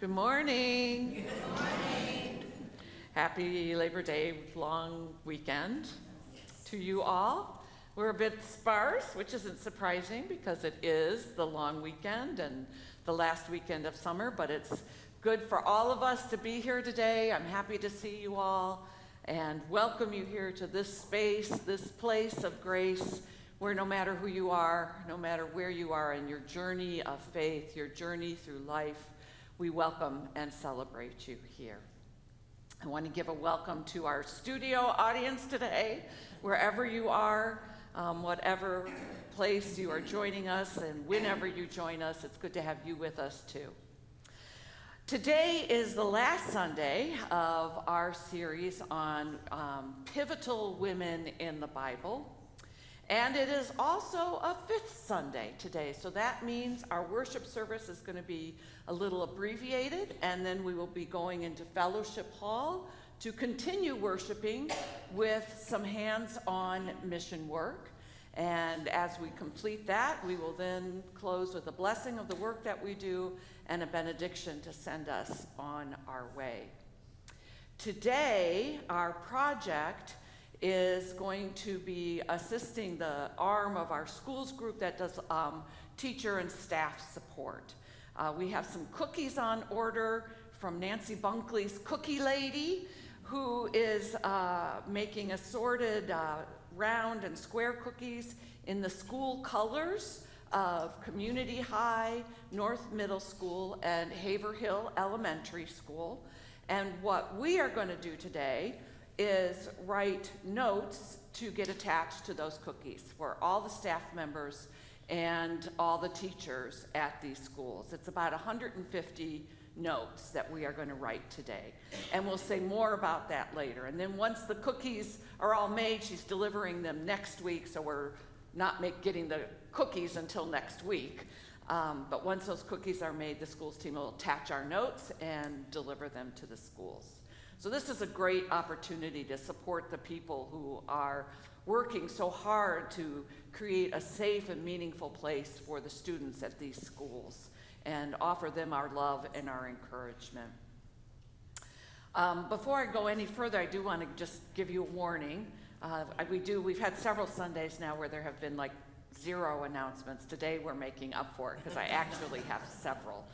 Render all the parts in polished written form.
Good morning. Good morning. Happy Labor Day long weekend to you all. We're a bit sparse, which isn't surprising because it is the long weekend and the last weekend of summer, but it's good for all of us to be here today. I'm happy to see you all and welcome you here to this space, this place of grace, where no matter who you are, no matter where you are in your journey of faith, your journey through life, we welcome and celebrate you here. I want to give a welcome to our studio audience today, wherever you are, whatever place you are joining us, and whenever you join us, it's good to have you with us too. Today is the last Sunday of our series on pivotal women in the Bible. And it is also a fifth Sunday today, so that means our worship service is going to be a little abbreviated, and then we will be going into Fellowship Hall to continue worshiping with some hands-on mission work. And as we complete that, we will then close with a blessing of the work that we do and a benediction to send us on our way. Today, our project is going to be assisting the arm of our schools group that does teacher and staff support. We have some cookies on order from Nancy Bunkley's Cookie Lady, who is making assorted round and square cookies in the school colors of Community High, North Middle School, and Haverhill Elementary School. And what we are going to do today is write notes to get attached to those cookies for all the staff members and all the teachers at these schools. It's about 150 notes that we are going to write today. And we'll say more about that later. And then once the cookies are all made, she's delivering them next week, so we're not getting the cookies until next week. But once those cookies are made, the schools team will attach our notes and deliver them to the schools. So this is a great opportunity to support the people who are working so hard to create a safe and meaningful place for the students at these schools and offer them our love and our encouragement. Before I go any further, I do want to just give you a warning. We've had several Sundays now where there have been like 0 announcements. Today we're making up for it because I actually have several.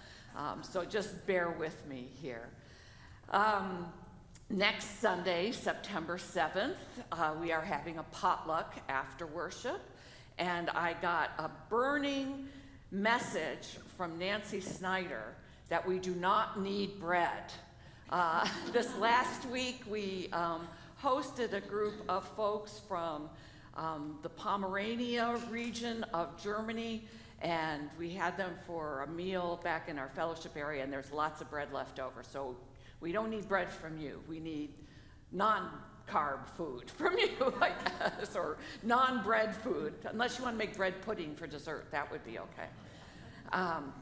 So just bear with me here. Next Sunday, September 7th, we are having a potluck after worship, and I got a burning message from Nancy Snyder that we do not need bread. This last week, we hosted a group of folks from the Pomerania region of Germany, and we had them for a meal back in our fellowship area, and there's lots of bread left over. So we don't need bread from you. We need non-carb food from you, I guess, or non-bread food. Unless you want to make bread pudding for dessert, that would be okay.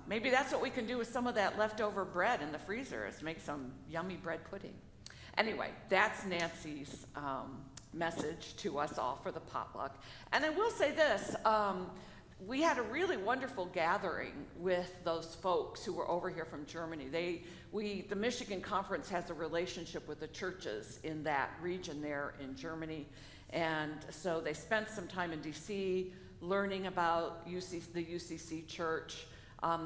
Maybe that's what we can do with some of that leftover bread in the freezer, is make some yummy bread pudding. Anyway, that's Nancy's message to us all for the potluck. And I will say this, we had a really wonderful gathering with those folks who were over here from Germany. The Michigan Conference has a relationship with the churches in that region there in Germany. And so they spent some time in DC learning about the UCC church.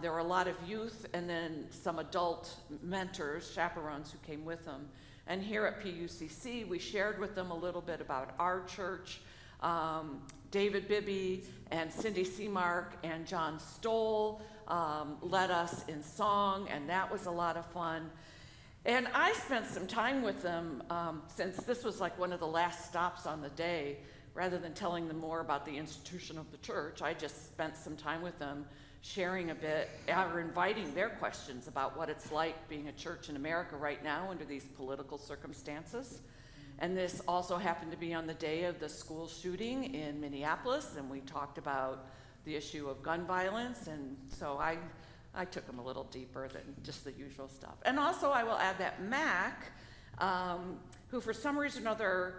There were a lot of youth and then some adult mentors, chaperones, who came with them. And here at PUCC, we shared with them a little bit about our church. David Bibby and Cindy Seamark and John Stoll led us in song, and that was a lot of fun. And I spent some time with them since this was like one of the last stops on the day. Rather than telling them more about the institution of the church, I just spent some time with them sharing a bit, or inviting their questions about what it's like being a church in America right now under these political circumstances. And this also happened to be on the day of the school shooting in Minneapolis, and we talked about the issue of gun violence, and so I took them a little deeper than just the usual stuff. And also I will add that Mac, who for some reason or other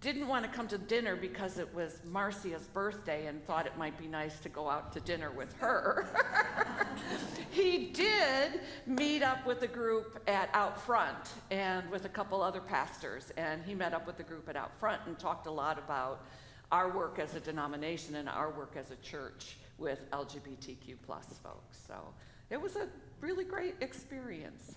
didn't want to come to dinner because it was Marcia's birthday and thought it might be nice to go out to dinner with her. He did did meet up with the group at Out Front and with a couple other pastors, and he met up with the group at Out Front and talked a lot about our work as a denomination and our work as a church with LGBTQ plus folks. So it was a really great experience.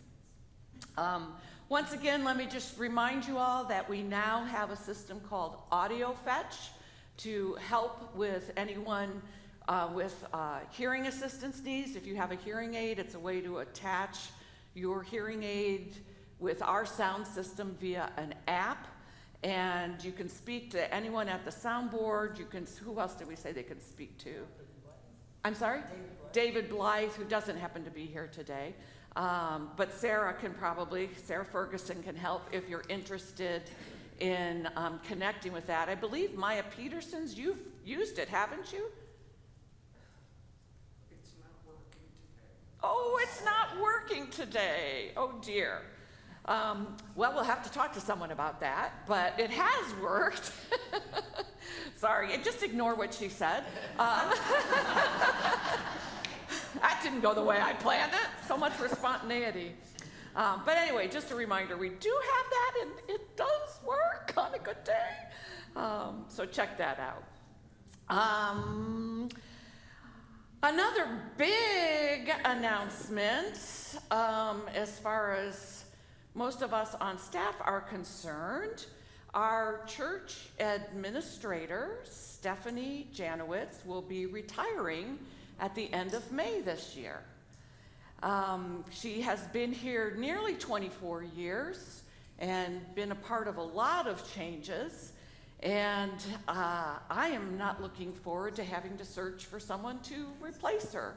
Once again, let me just remind you all that we now have a system called Audio Fetch to help with anyone with hearing assistance needs. If you have a hearing aid, it's a way to attach your hearing aid with our sound system via an app. And you can speak to anyone at the soundboard. You can, who else did we say they could speak to? I'm sorry? David Blythe, who doesn't happen to be here today. But Sarah Ferguson can help if you're interested in connecting with that. I believe Maya Peterson's, you've used it, haven't you? It's not working today. Oh, it's not working today. Oh dear. Well, we'll have to talk to someone about that, but it has worked. Sorry, just ignore what she said. That didn't go the way I planned it. So much for spontaneity. But anyway, just a reminder, we do have that, and it does work on a good day. So check that out. Another big announcement, as far as most of us on staff are concerned, our church administrator, Stephanie Janowitz, will be retiring at the end of May this year. She has been here nearly 24 years and been a part of a lot of changes, and I am not looking forward to having to search for someone to replace her.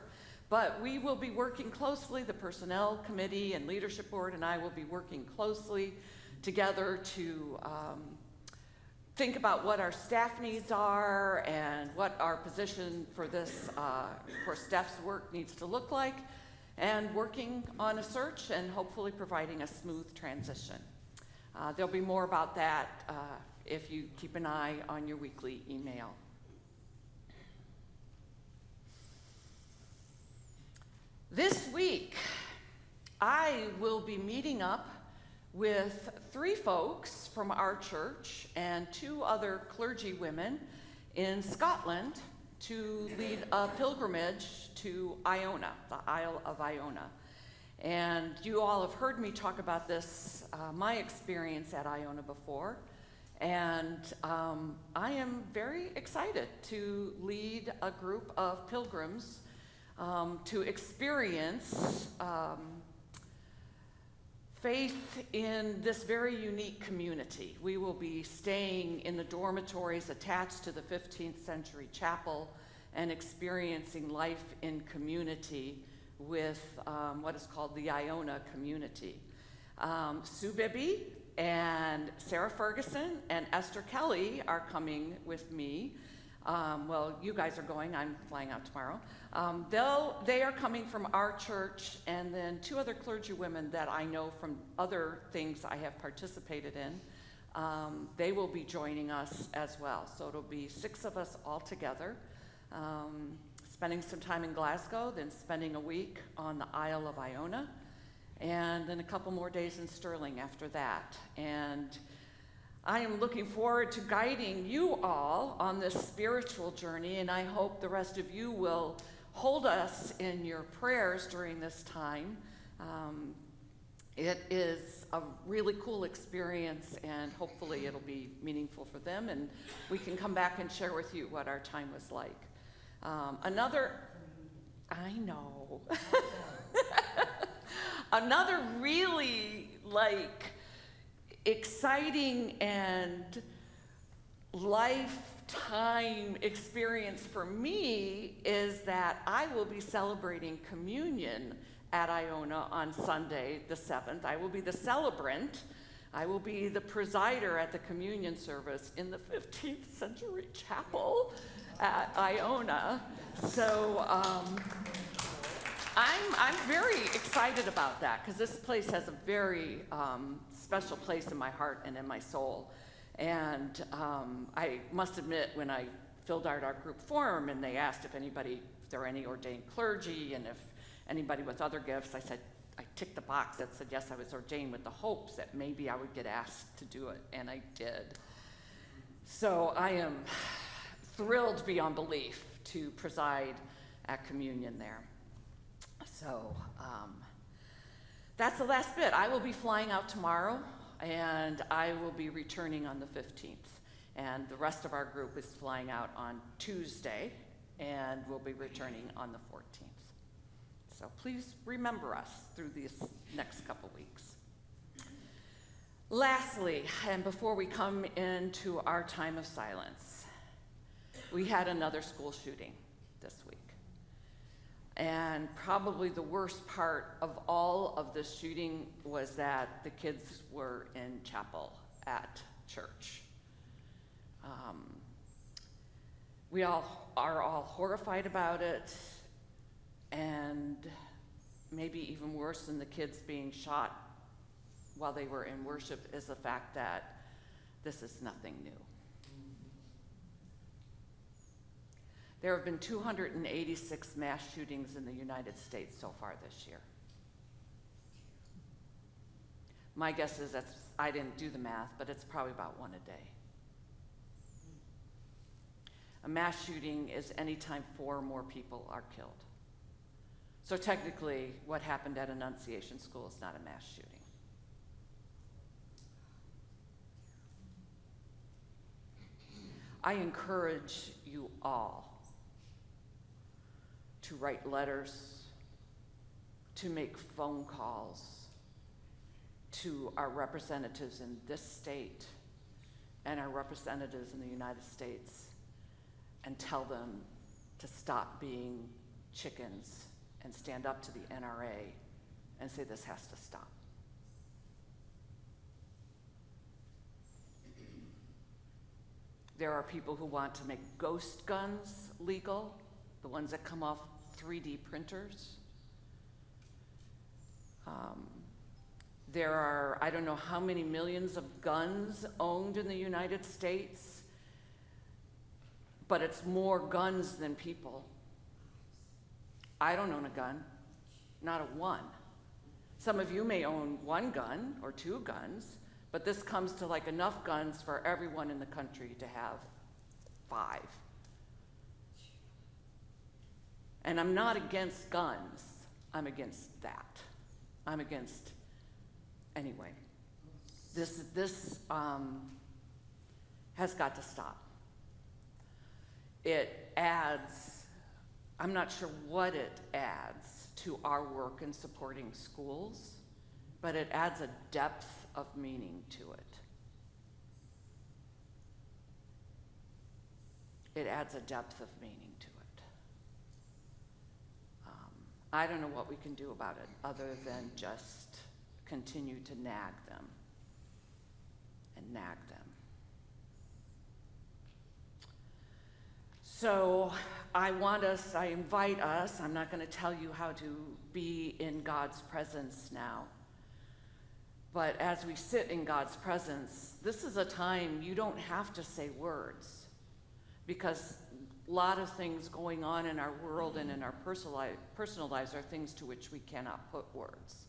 But we will be working closely, the Personnel Committee and Leadership Board and I will be working closely together to think about what our staff needs are and what our position for this, for Steph's work needs to look like, and working on a search and hopefully providing a smooth transition. There'll be more about that if you keep an eye on your weekly email. This week, I will be meeting up with 3 folks from our church and 2 other clergy women in Scotland to lead a pilgrimage to Iona, the Isle of Iona. And you all have heard me talk about this, my experience at Iona before, and I am very excited to lead a group of pilgrims to experience faith in this very unique community. We will be staying in the dormitories attached to the 15th century chapel and experiencing life in community with what is called the Iona community. Sue Bibby and Sarah Ferguson and Esther Kelly are coming with me. Well, you guys are going, I'm flying out tomorrow. They are coming from our church, and then 2 other clergy women that I know from other things I have participated in. They will be joining us as well. So it'll be 6 of us all together, spending some time in Glasgow, then spending a week on the Isle of Iona, and then a couple more days in Stirling after that. And I am looking forward to guiding you all on this spiritual journey, and I hope the rest of you will hold us in your prayers during this time. It is a really cool experience, and hopefully it'll be meaningful for them, and we can come back and share with you what our time was like. Another really exciting and lifetime experience for me is that I will be celebrating communion at Iona on Sunday the 7th. I will be the celebrant. I will be the presider at the communion service in the 15th century chapel at Iona. So I'm very excited about that because this place has a very special place in my heart and in my soul. And I must admit, when I filled out our group form and they asked if there were any ordained clergy and if anybody with other gifts. I ticked the box that said, yes, I was ordained with the hopes that maybe I would get asked to do it, and I did. So I am thrilled beyond belief to preside at communion there. So that's the last bit. I will be flying out tomorrow, and I will be returning on the 15th. And the rest of our group is flying out on Tuesday, and we'll be returning on the 14th. So please remember us through these next couple weeks. Lastly, and before we come into our time of silence, we had another school shooting this week. And probably the worst part of all of this shooting was that the kids were in chapel at church. We all are horrified about it, and maybe even worse than the kids being shot while they were in worship is the fact that this is nothing new. There have been 286 mass shootings in the United States so far this year. My guess is I didn't do the math, but it's probably about one a day. A mass shooting is any time 4 or more people are killed. So technically, what happened at Annunciation School is not a mass shooting. I encourage you all to write letters, to make phone calls to our representatives in this state and our representatives in the United States, and tell them to stop being chickens and stand up to the NRA and say this has to stop. There are people who want to make ghost guns legal, the ones that come off 3D printers. There are, I don't know how many millions of guns owned in the United States, but it's more guns than people. I don't own a gun, not a one. Some of you may own 1 gun or 2 guns, but this comes to like enough guns for everyone in the country to have 5. And I'm not against guns, I'm against that. I'm against, anyway. This has got to stop. It adds, I'm not sure what it adds to our work in supporting schools, but it adds a depth of meaning to it. It adds a depth of meaning to it. I don't know what we can do about it other than just continue to nag them and nag them. So I invite us, I'm not going to tell you how to be in God's presence now, but as we sit in God's presence, this is a time you don't have to say words, because a lot of things going on in our world and in our personal lives are things to which we cannot put words.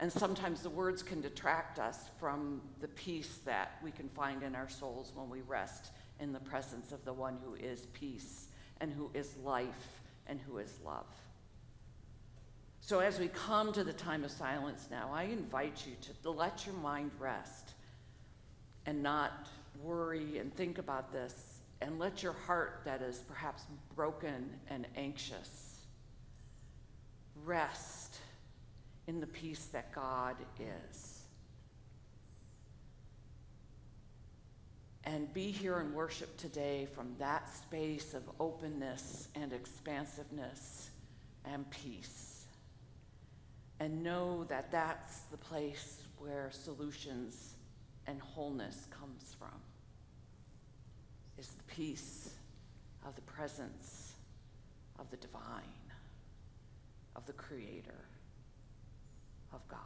And sometimes the words can detract us from the peace that we can find in our souls when we rest in the presence of the one who is peace and who is life and who is love. So as we come to the time of silence now, I invite you to let your mind rest and not worry and think about this, and let your heart that is perhaps broken and anxious rest in the peace that God is. And be here in worship today from that space of openness and expansiveness and peace. And know that that's the place where solutions and wholeness comes from, is the peace of the presence of the divine, of the Creator, of God.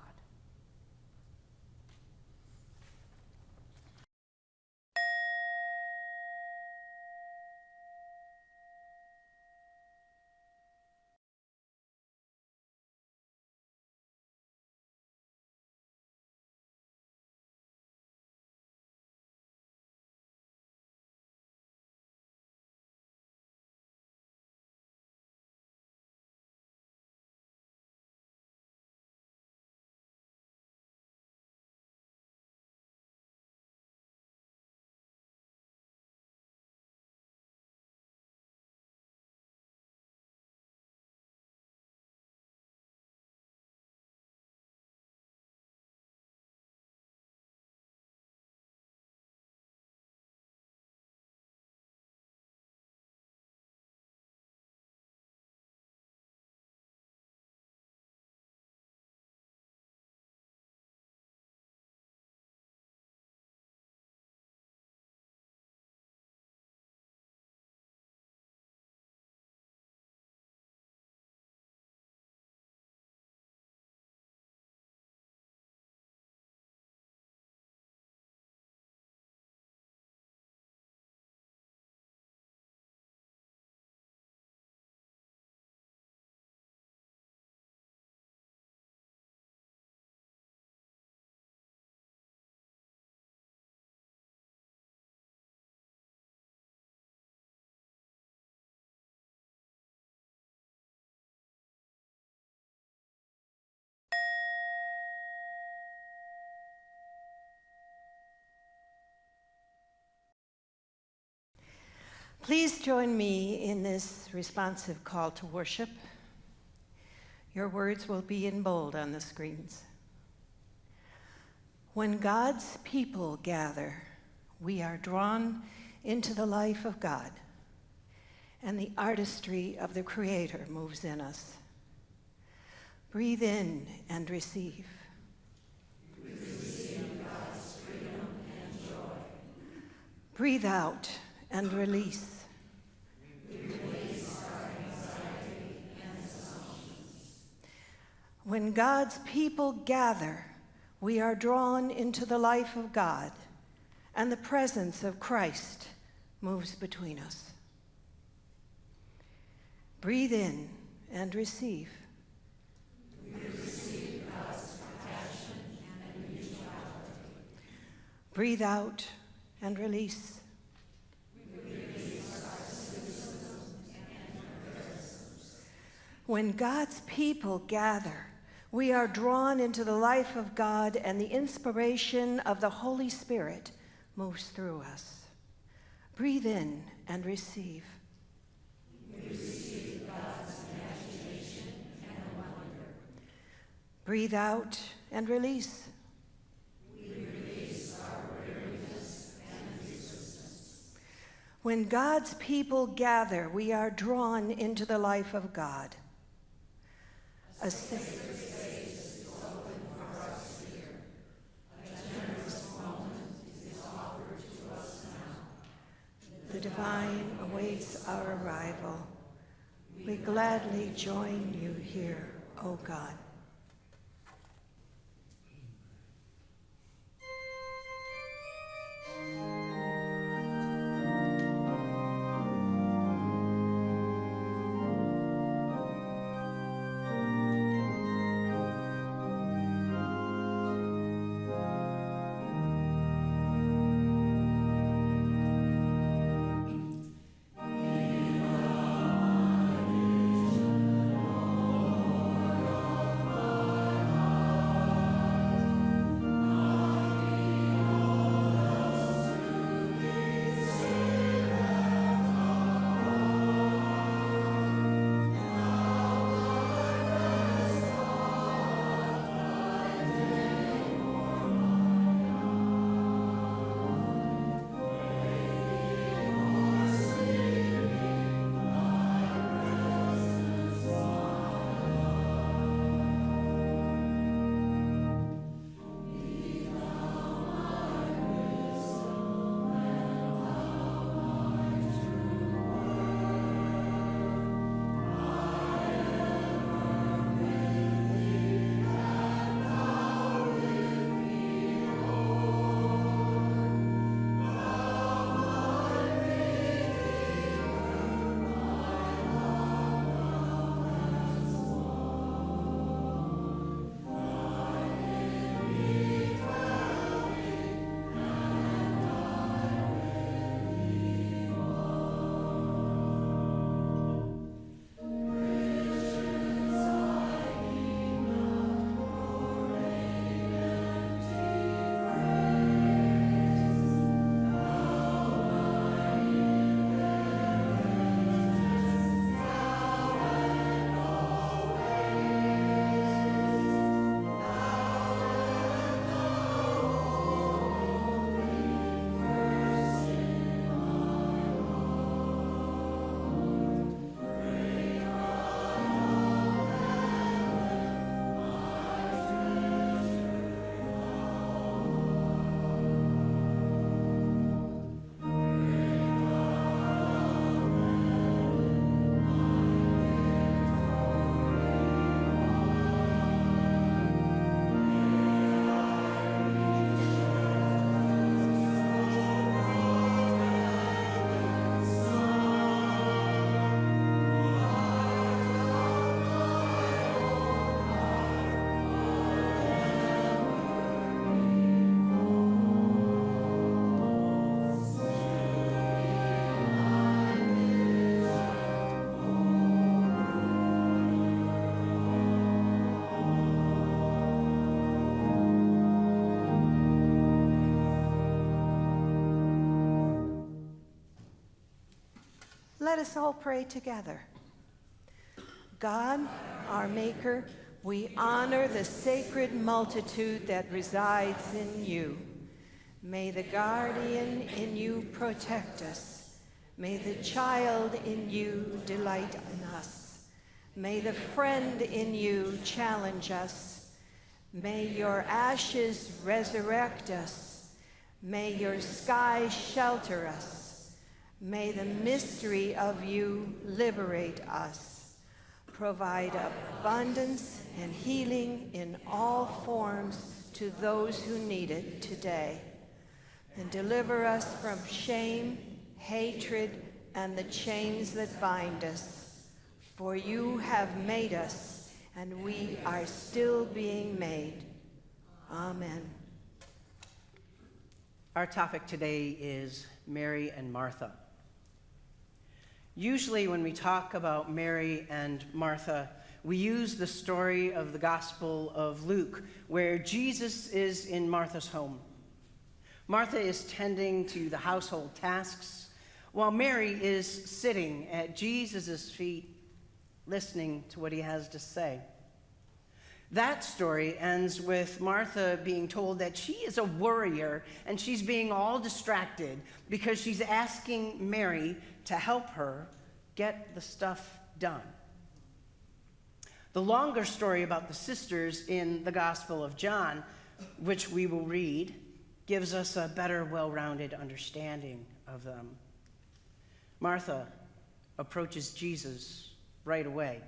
Please join me in this responsive call to worship. Your words will be in bold on the screens. When God's people gather, we are drawn into the life of God, and the artistry of the Creator moves in us. Breathe in and receive. We receive God's freedom and joy. Breathe out and release. We release our anxiety and assumptions. When God's people gather, we are drawn into the life of God, and the presence of Christ moves between us. Breathe in and receive. We receive God's compassion and mutuality. Breathe out and release. We release our cynicism and criticisms. When God's people gather, we are drawn into the life of God, and the inspiration of the Holy Spirit moves through us. Breathe in and receive. We receive God's imagination and wonder. Breathe out and release. We release our weariness and resistance. When God's people gather, we are drawn into the life of God. A sacred Space is open for us here. A generous moment is offered to us now. The divine awaits our arrival. We gladly join you here, O God. let us all pray together. God, our Maker, we honor the sacred multitude that resides in you. May the guardian in you protect us. May the child in you delight in us. May the friend in you challenge us. May your ashes resurrect us. May your sky shelter us. May the mystery of you liberate us. Provide abundance and healing in all forms to those who need it today. And deliver us from shame, hatred, and the chains that bind us. For you have made us, and we are still being made. Amen. Our topic today is Mary and Martha. Usually when we talk about Mary and Martha, we use the story of the Gospel of Luke, where Jesus is in Martha's home. Martha is tending to the household tasks, while Mary is sitting at Jesus' feet, listening to what he has to say. That story ends with Martha being told that she is a worrier and she's being all distracted because she's asking Mary to help her get the stuff done. The longer story about the sisters in the Gospel of John, which we will read, gives us a better, well-rounded understanding of them. Martha approaches Jesus right away.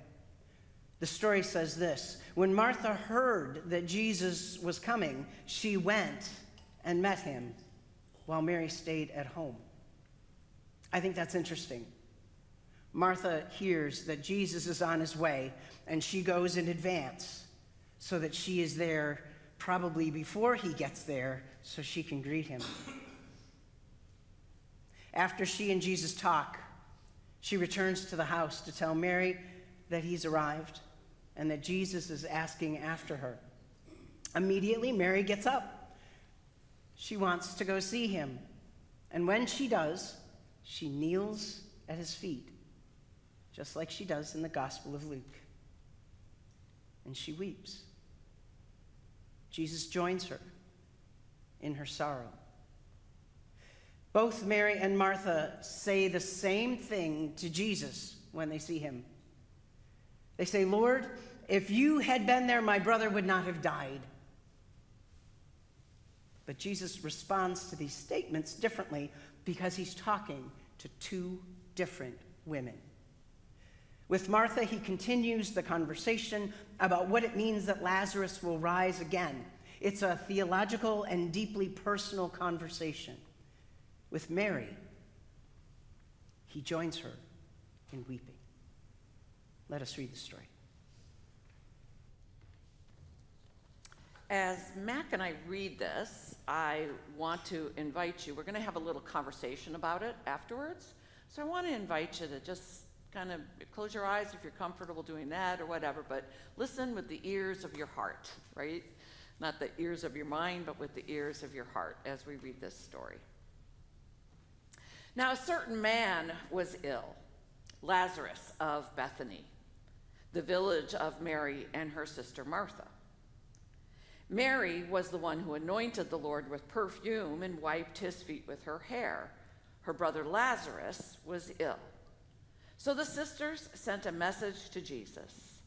The story says this: when Martha heard that Jesus was coming, she went and met him, while Mary stayed at home. I think that's interesting. Martha hears that Jesus is on his way, and she goes in advance so that she is there probably before he gets there so she can greet him. After she and Jesus talk, she returns to the house to tell Mary that he's arrived and that Jesus is asking after her. Immediately, Mary gets up. She wants to go see him. And when she does, she kneels at his feet, just like she does in the Gospel of Luke. And she weeps. Jesus joins her in her sorrow. Both Mary and Martha say the same thing to Jesus when they see him. They say, "Lord, if you had been there, my brother would not have died." But Jesus responds to these statements differently because he's talking to two different women. With Martha, he continues the conversation about what it means that Lazarus will rise again. It's a theological and deeply personal conversation. With Mary, he joins her in weeping. Let us read the story. As Mac and I read this, I want to invite you, we're going to have a little conversation about it afterwards. So I want to invite you to just kind of close your eyes if you're comfortable doing that or whatever, but listen with the ears of your heart, right? Not the ears of your mind, but with the ears of your heart as we read this story. Now, a certain man was ill, Lazarus of Bethany, the village of Mary and her sister Martha. Mary was the one who anointed the Lord with perfume and wiped his feet with her hair. Her brother Lazarus was ill. So the sisters sent a message to Jesus: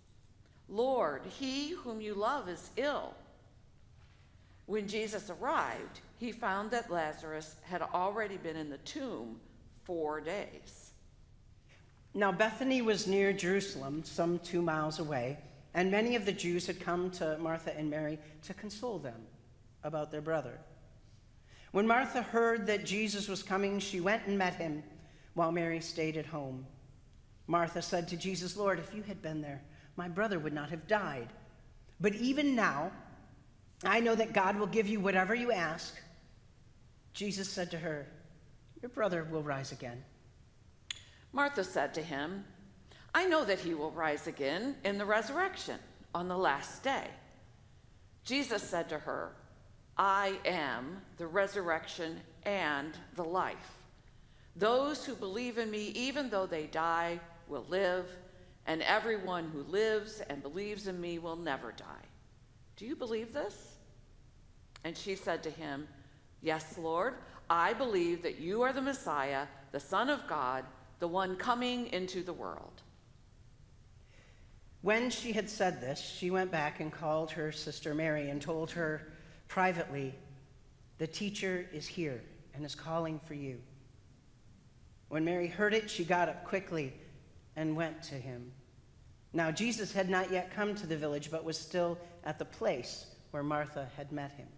"Lord, he whom you love is ill." When Jesus arrived, he found that Lazarus had already been in the tomb 4 days. Now Bethany was near Jerusalem, some 2 miles away, and many of the Jews had come to Martha and Mary to console them about their brother. When Martha heard that Jesus was coming, she went and met him, while Mary stayed at home. Martha said to Jesus, "Lord, if you had been there, my brother would not have died. But even now, I know that God will give you whatever you ask." Jesus said to her, "Your brother will rise again." Martha said to him, "I know that he will rise again in the resurrection on the last day." Jesus said to her, "I am the resurrection and the life. Those who believe in me, even though they die, will live, and everyone who lives and believes in me will never die. Do you believe this?" And she said to him, "Yes, Lord, I believe that you are the Messiah, the Son of God, the one coming into the world." When she had said this, she went back and called her sister Mary and told her privately, "The teacher is here and is calling for you." When Mary heard it, she got up quickly and went to him. Now Jesus had not yet come to the village, but was still at the place where Martha had met him.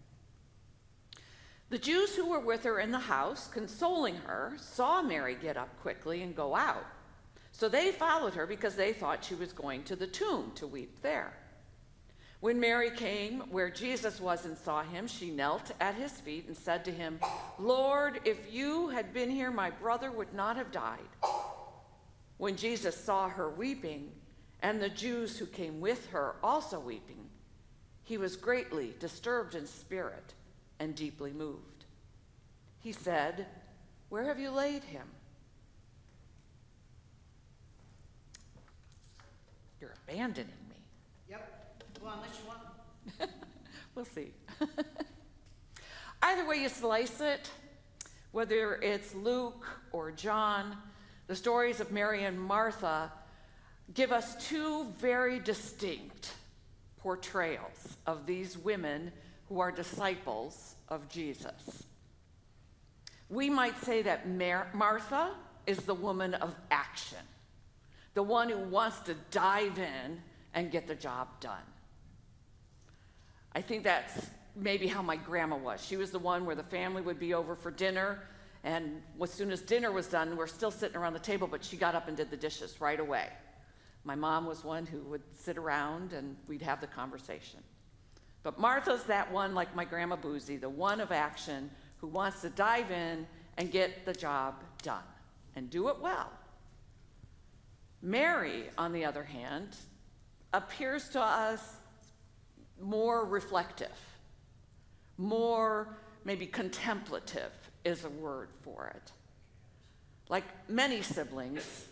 The Jews who were with her in the house, consoling her, saw Mary get up quickly and go out. So they followed her because they thought she was going to the tomb to weep there. When Mary came where Jesus was and saw him, she knelt at his feet and said to him, "Lord, if you had been here, my brother would not have died." When Jesus saw her weeping, and the Jews who came with her also weeping, he was greatly disturbed in spirit and deeply moved. He said, "Where have you laid him?" "You're abandoning me." Yep. Well, unless you want. We'll see. Either way you slice it, whether it's Luke or John, the stories of Mary and Martha give us two very distinct portrayals of these women who are disciples of Jesus. We might say that Martha is the woman of action, the one who wants to dive in and get the job done. I think that's maybe how my grandma was. She was the one where the family would be over for dinner, and as soon as dinner was done, we're still sitting around the table, but she got up and did the dishes right away. My mom was one who would sit around and we'd have the conversation. But Martha's that one, like my grandma Boozy, the one of action who wants to dive in and get the job done and do it well. Mary, on the other hand, appears to us more reflective, more maybe contemplative is a word for it. Like many siblings,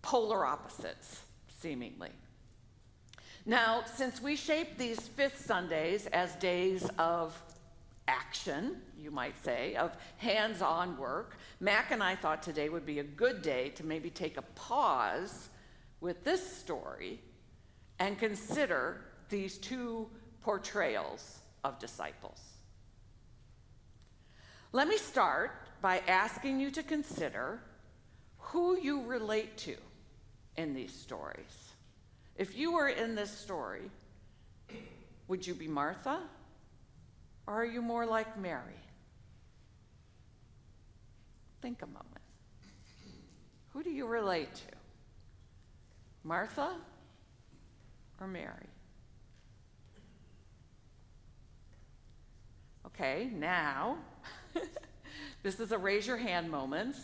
polar opposites, seemingly. Now, since we shape these fifth Sundays as days of action, you might say, of hands-on work, Mac and I thought today would be a good day to maybe take a pause with this story and consider these two portrayals of disciples. Let me start by asking you to consider who you relate to in these stories. If you were in this story, would you be Martha, or are you more like Mary? Think a moment. Who do you relate to? Martha or Mary? Okay, now, this is a raise your hand moment.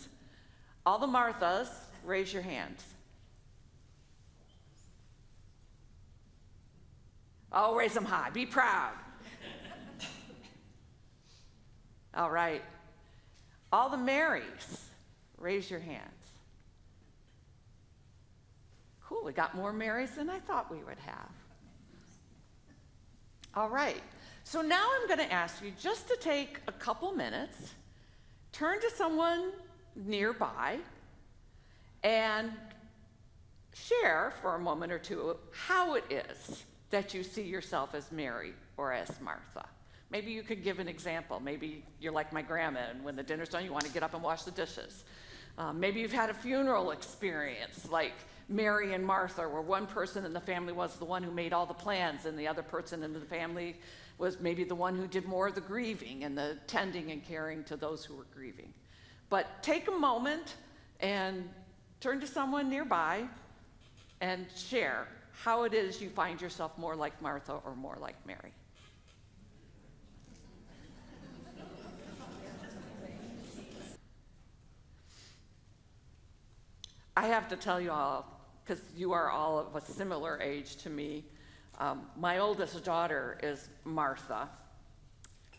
All the Marthas, raise your hands. Oh, raise them high. Be proud. All right. All the Marys, raise your hands. Cool, we got more Marys than I thought we would have. All right. So now I'm going to ask you just to take a couple minutes, turn to someone nearby, and share for a moment or two how it is that you see yourself as Mary or as Martha. Maybe you could give an example. Maybe you're like my grandma, and when the dinner's done, you want to get up and wash the dishes. Maybe you've had a funeral experience like Mary and Martha, where one person in the family was the one who made all the plans, and the other person in the family was maybe the one who did more of the grieving and the tending and caring to those who were grieving. But take a moment and turn to someone nearby and share how it is you find yourself more like Martha or more like Mary. I have to tell you all, because you are all of a similar age to me, my oldest daughter is Martha,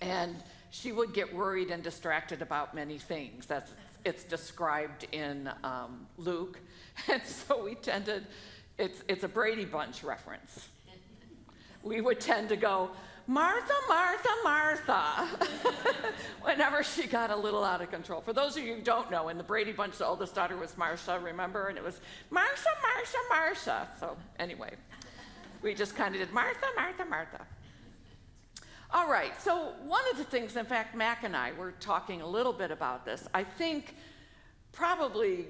and she would get worried and distracted about many things. That's it's described in Luke, and so we tended, it's a Brady Bunch reference. We would tend to go, Martha, Martha, Martha, whenever she got a little out of control. For those of you who don't know, in the Brady Bunch, the oldest daughter was Marcia, remember? And it was Marcia, Marcia, Marcia. So anyway, we just kind of did Martha, Martha, Martha. All right, so one of the things, in fact, Mac and I were talking a little bit about this. I think probably,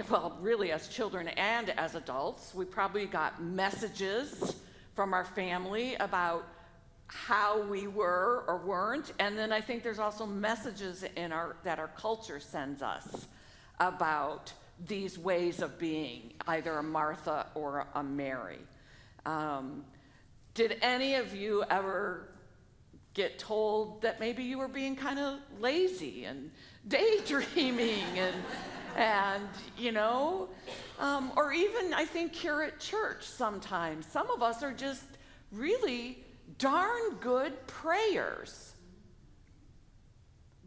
well, really as children and as adults, we probably got messages from our family about how we were or weren't, and then I think there's also messages that our culture sends us about these ways of being, either a Martha or a Mary. Did any of you ever get told that maybe you were being kind of lazy and daydreaming and you know, or even I think here at church sometimes, some of us are just really darn good prayers.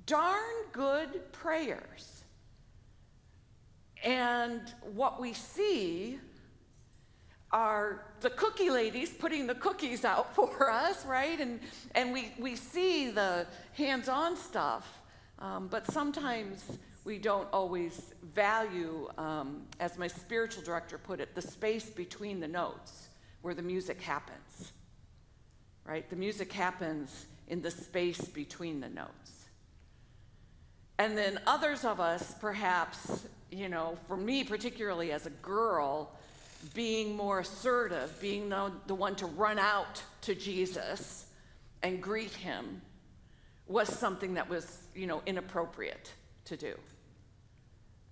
Darn good prayers. And what we see are the cookie ladies putting the cookies out for us, right? And we see the hands-on stuff, but sometimes we don't always value, as my spiritual director put it, the space between the notes where the music happens, right? The music happens in the space between the notes. And then others of us, perhaps, you know, for me particularly as a girl, being more assertive, being the one to run out to Jesus and greet him was something that was, you know, inappropriate to do.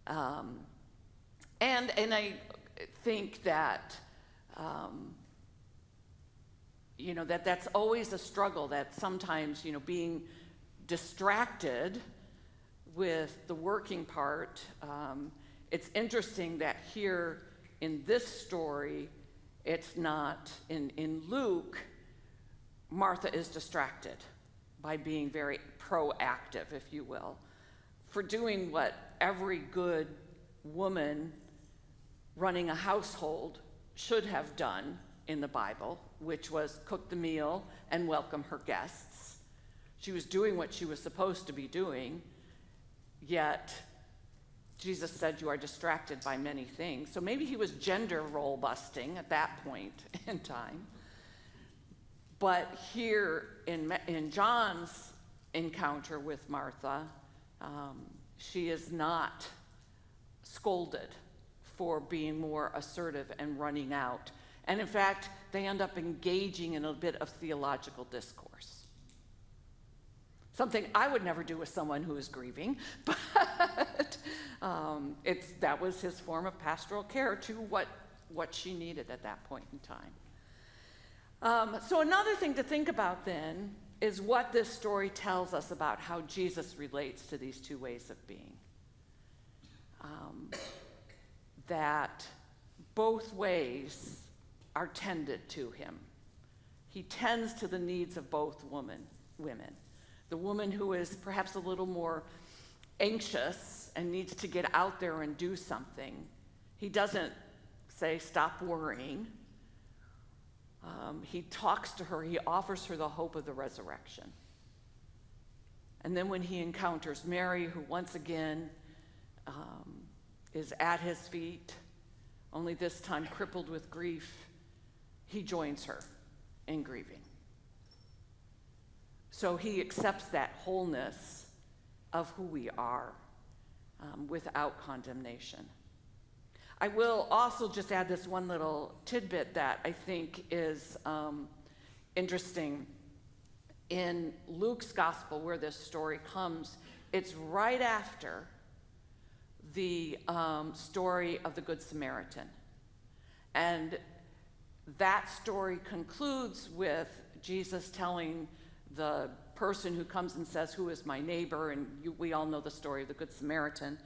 And I think that, you know, that's always a struggle, that sometimes, you know, being distracted with the working part. It's interesting that here in this story, it's not, in Luke, Martha is distracted by being very proactive, if you will, for doing what every good woman running a household should have done in the Bible, which was cook the meal and welcome her guests. She was doing what she was supposed to be doing, yet Jesus said you are distracted by many things. So maybe he was gender role busting at that point in time. But here in John's encounter with Martha, she is not scolded for being more assertive and running out. And in fact, they end up engaging in a bit of theological discourse. Something I would never do with someone who is grieving, but that was his form of pastoral care to what she needed at that point in time. So another thing to think about then is what this story tells us about how Jesus relates to these two ways of being. That both ways are tended to him. He tends to the needs of both women. The woman who is perhaps a little more anxious and needs to get out there and do something, he doesn't say, stop worrying. He talks to her, he offers her the hope of the resurrection. And then when he encounters Mary, who once again is at his feet, only this time crippled with grief, he joins her in grieving. So he accepts that wholeness of who we are without condemnation. I will also just add this one little tidbit that I think is interesting. In Luke's gospel, where this story comes, it's right after the story of the Good Samaritan. And that story concludes with Jesus telling the person who comes and says, who is my neighbor? And we all know the story of the Good Samaritan.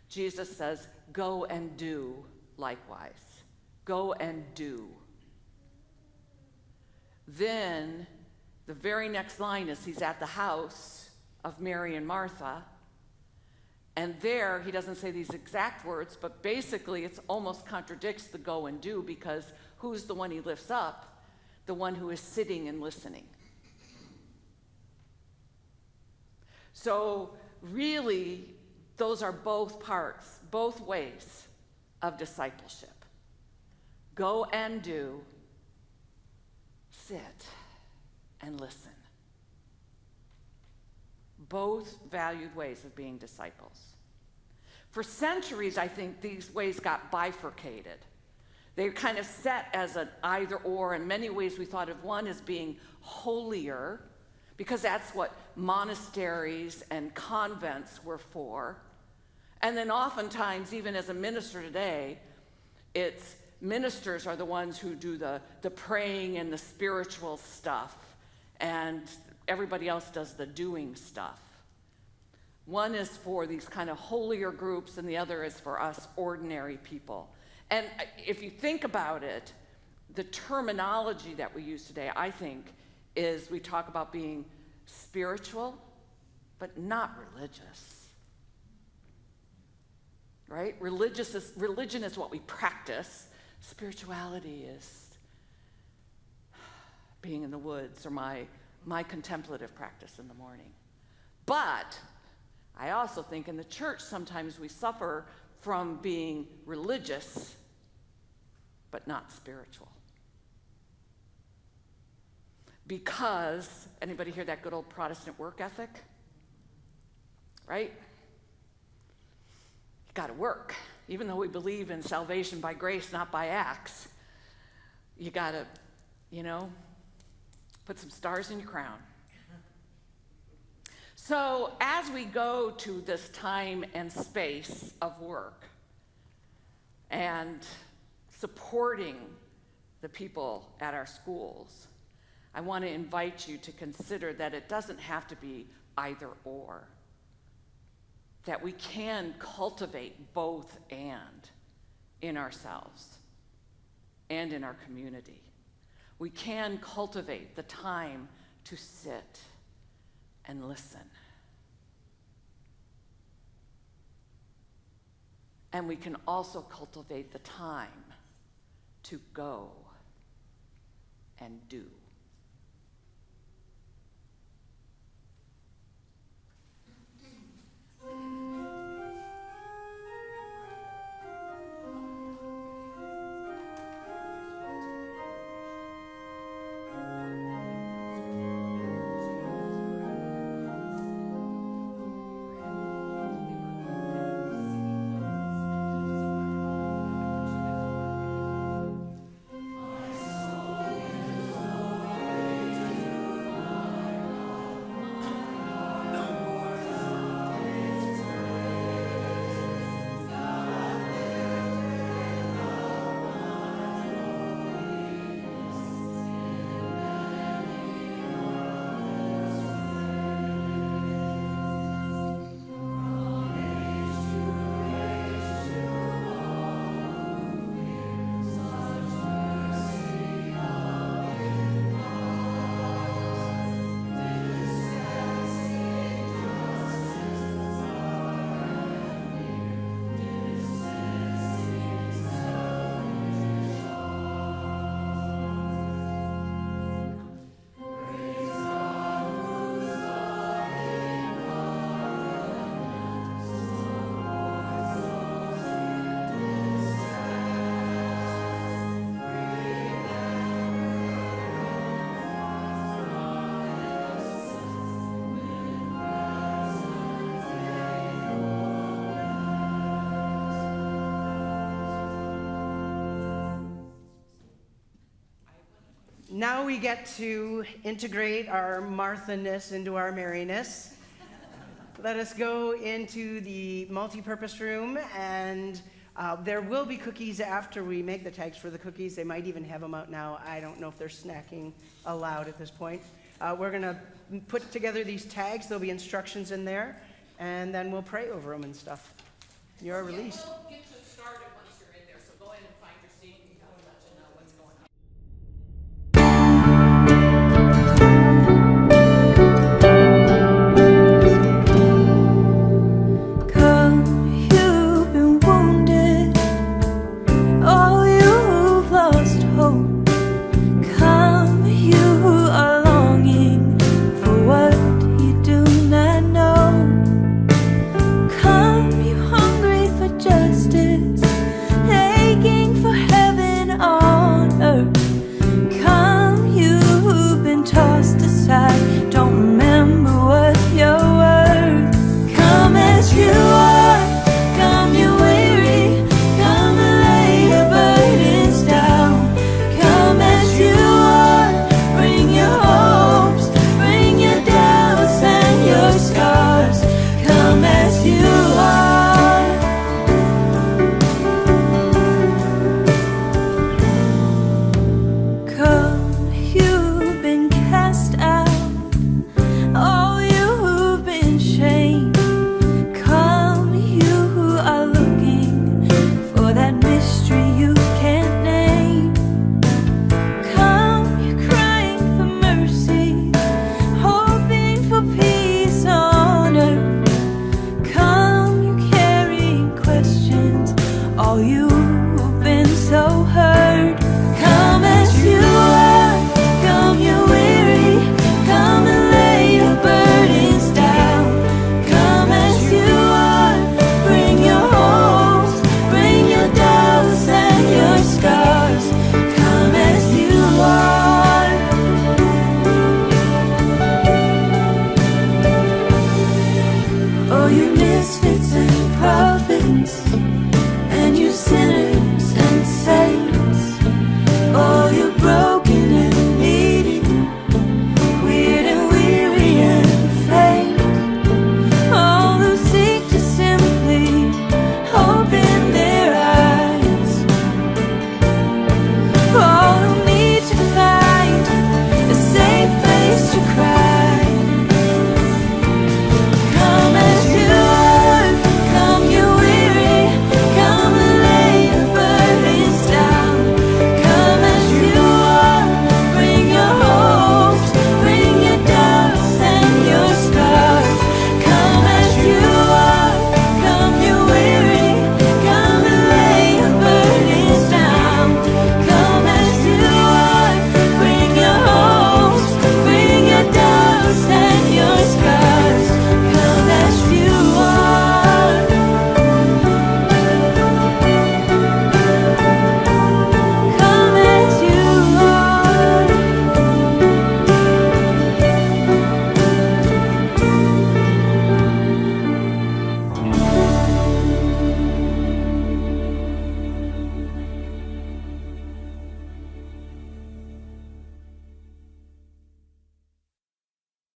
Jesus says, go and do likewise. Go and do. Then the very next line is he's at the house of Mary and Martha, And there, he doesn't say these exact words, but basically it almost contradicts the go and do, because who's the one he lifts up? The one who is sitting and listening. So really, those are both parts, both ways of discipleship. Go and do, sit and listen. Both valued ways of being disciples. For centuries, I think these ways got bifurcated. They were kind of set as an either or. In many ways, we thought of one as being holier, because that's what monasteries and convents were for. And then oftentimes, even as a minister today, it's ministers are the ones who do the praying and the spiritual stuff, and everybody else does the doing stuff. One is for these kind of holier groups, and the other is for us ordinary people. And if you think about it, the terminology that we use today, I think, is we talk about being spiritual, but not religious. Right? Religion is what we practice. Spirituality is being in the woods, or my contemplative practice in the morning. But I also think in the church sometimes we suffer from being religious, but not spiritual. Because, anybody hear that good old Protestant work ethic? Right? You gotta work. Even though we believe in salvation by grace, not by acts, you gotta, put some stars in your crown. So as we go to this time and space of work and supporting the people at our schools, I want to invite you to consider that it doesn't have to be either or, that we can cultivate both and in ourselves and in our community. We can cultivate the time to sit and listen. And we can also cultivate the time to go and do. Now we get to integrate our Martha-ness into our Mary-ness. Let us go into the multi-purpose room, and there will be cookies after we make the tags for the cookies. They might even have them out now. I don't know if they're snacking allowed at this point. We're going to put together these tags. There'll be instructions in there, and then we'll pray over them and stuff. You're released. Get